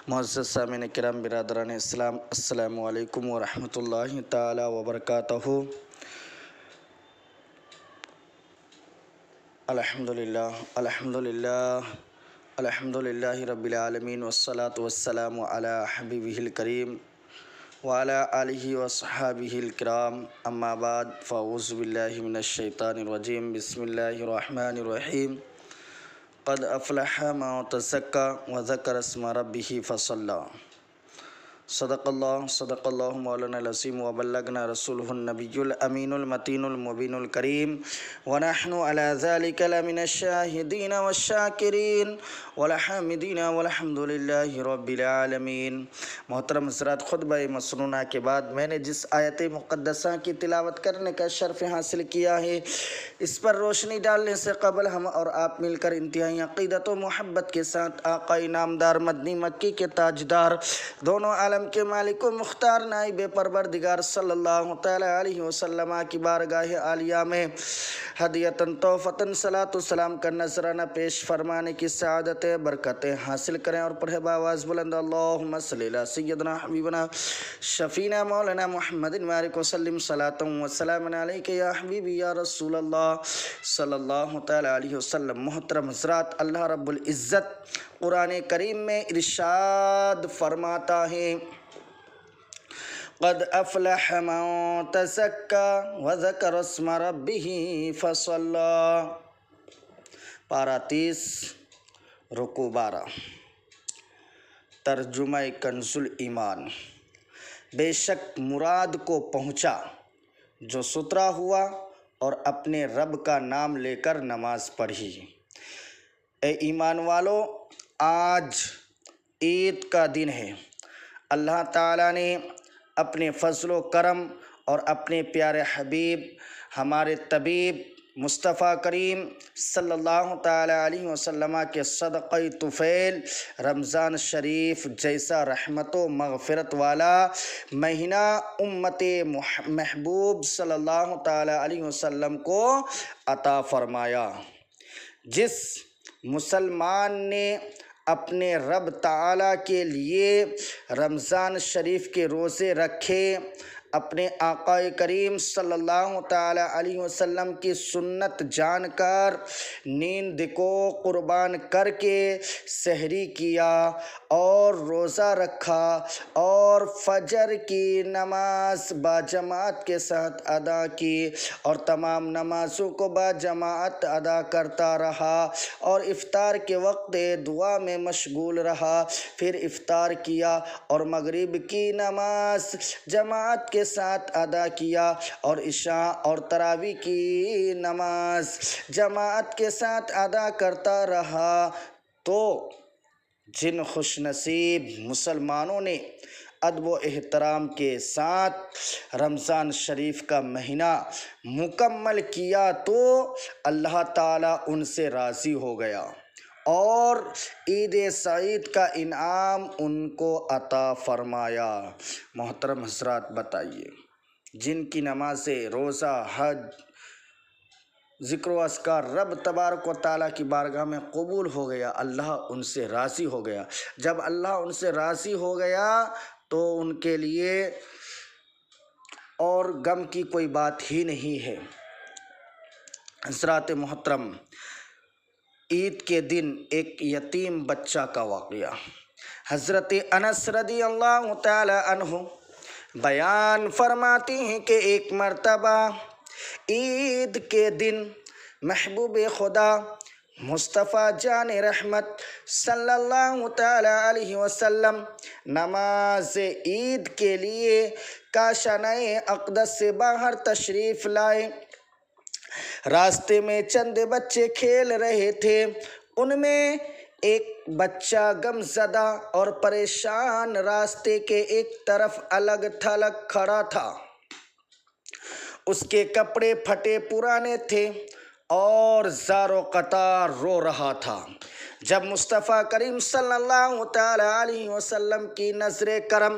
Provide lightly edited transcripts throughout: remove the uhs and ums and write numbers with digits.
معزز سامعین کرام برادران اسلام، السلام علیکم ورحمۃ اللہ تعالی وبرکاتہ۔ الحمدللہ رب العالمین والصلاة والسلام علی حبیبہ الکریم وعلی آلہ وصحابہ الکرام، اما بعد فاعوذ باللہ من الشیطان الرجیم، بسم اللہ الرحمن الرحیم۔ قد افلح من تزکی وذکر اسم ربہ فصلی۔ صدق اللہ مولانا العظیم وبلغنا رسولہ النبی الامین المتین المبین الکریم، ونحن علی ذلک لمن الشاہدین والشاکرین والحامدین والحمد للہ رب العالمین۔ محترم حضرات، خطبہ مسنونہ کے بعد میں نے جس آیت مقدسہ کی تلاوت کرنے کا شرف حاصل کیا ہے، اس پر روشنی ڈالنے سے قبل ہم اور آپ مل کر انتہائی عقیدت و محبت کے ساتھ آقا نامدار مدنی مکی کے تاجدار، دونوں عالم کے مالک و مختار نائب پروردگار صلی اللہ تعالی علیہ وسلم کی بارگاہ عالیہ میں ہدیتاً تحفتاً صلاۃ و سلام کا نذرانہ پیش فرمانے کی سعادت برکتیں حاصل کریں، اور پڑھے باواز بلند اللہم صلی علی سیدنا حبیبنا شفینا مولانا محمد وبارک وسلم صلاۃ و سلام علیک یا حبیبی یا رسول اللہ صلی اللہ تعالی علیہ وسلم۔ محترم حضرات، اللہ رب العزت قرآن کریم میں ارشاد فرماتا ہے، قد افلح من تزکی وذکر اسم ربہ فصلی، پارہ 30 رکوع 12۔ ترجمہ کنز الایمان: بے شک مراد کو پہنچا جو ستھرا ہوا اور اپنے رب کا نام لے کر نماز پڑھی۔ اے ایمان والو، آج عید کا دن ہے۔ اللہ تعالیٰ نے اپنے فضل و کرم اور اپنے پیارے حبیب، ہمارے طبیب مصطفیٰ کریم صلی اللہ تعالیٰ علیہ وسلم کے صدقہ طفیل رمضان شریف جیسا رحمت و مغفرت والا مہینہ امت محبوب صلی اللہ تعالیٰ علیہ وسلم کو عطا فرمایا۔ جس مسلمان نے اپنے رب تعالیٰ کے لیے رمضان شریف کے روزے رکھے، اپنے آقا کریم صلی اللہ تعالیٰ علیہ وسلم کی سنت جان کر نیند کو قربان کر کے سحری کیا اور روزہ رکھا اور فجر کی نماز باجماعت کے ساتھ ادا کی اور تمام نمازوں کو باجماعت ادا کرتا رہا اور افطار کے وقت دعا میں مشغول رہا، پھر افطار کیا اور مغرب کی نماز جماعت کے ساتھ ادا کیا اور عشاء اور تراویح کی نماز جماعت کے ساتھ ادا کرتا رہا، تو جن خوش نصیب مسلمانوں نے ادب و احترام کے ساتھ رمضان شریف کا مہینہ مکمل کیا تو اللہ تعالیٰ ان سے راضی ہو گیا اور عید سعید کا انعام ان کو عطا فرمایا۔ محترم حضرات، بتائیے، جن کی نمازیں، روزہ، حج، ذکر و اذکار رب تبارک و تعالیٰ کی بارگاہ میں قبول ہو گیا، اللہ ان سے راضی ہو گیا۔ جب اللہ ان سے راضی ہو گیا تو ان کے لیے اور غم کی کوئی بات ہی نہیں ہے۔ حضرات محترم، عید کے دن ایک یتیم بچہ کا واقعہ، حضرت انس رضی اللہ تعالی عنہ بیان فرماتے ہیں کہ ایک مرتبہ عید کے دن محبوب خدا مصطفیٰ جان رحمت صلی اللہ تعالی علیہ وسلم نماز عید کے لیے کاشانہ اقدس سے باہر تشریف لائے۔ راستے میں چند بچے کھیل رہے تھے، ان میں ایک بچہ غم زدہ اور پریشان راستے کے ایک طرف الگ تھلگ کھڑا تھا۔ اس کے کپڑے پھٹے پرانے تھے اور زار و قطار رو رہا تھا۔ جب مصطفیٰ کریم صلی اللہ تعالی علیہ وسلم کی نظر کرم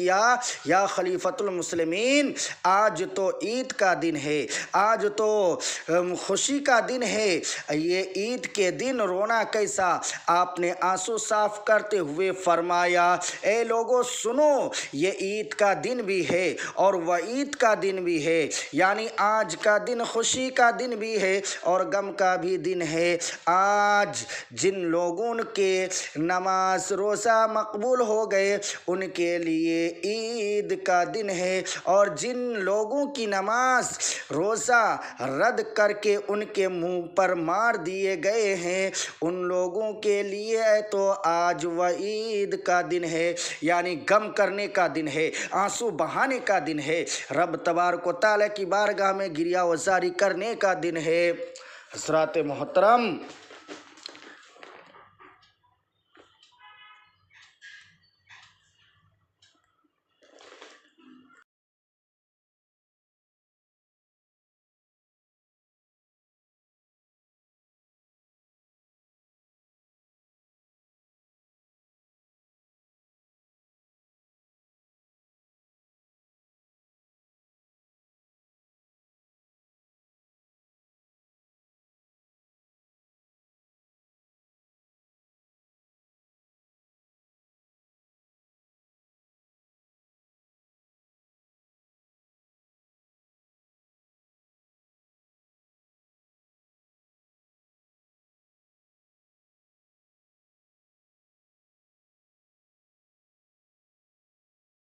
کیا یا خلیفۃ المسلمین آج تو عید کا دن ہے، آج تو خوشی کا دن ہے، یہ عید کے دن رونا کیسا؟ آپ نے آنسو صاف کرتے ہوئے فرمایا اے لوگوں سنو، یہ عید کا دن بھی ہے اور وعید کا دن بھی ہے، یعنی آج کا دن خوشی کا دن بھی ہے اور غم کا بھی دن ہے۔ آج جن لوگوں کے نماز روزہ مقبول ہو گئے ان کے لیے عید کا دن ہے، اور جن لوگوں کی نماز روزہ رد کر کے ان کے منہ پر مار دیے گئے ہیں ان لوگوں کے لیے تو آج وعید کا دن ہے، یعنی غم کرنے کا دن ہے، آنسو بہانے کا دن ہے، رب تبارک و تعالیٰ کی بارگاہ میں گریہ وزاری کرنے کا دن ہے۔ حضرات محترم،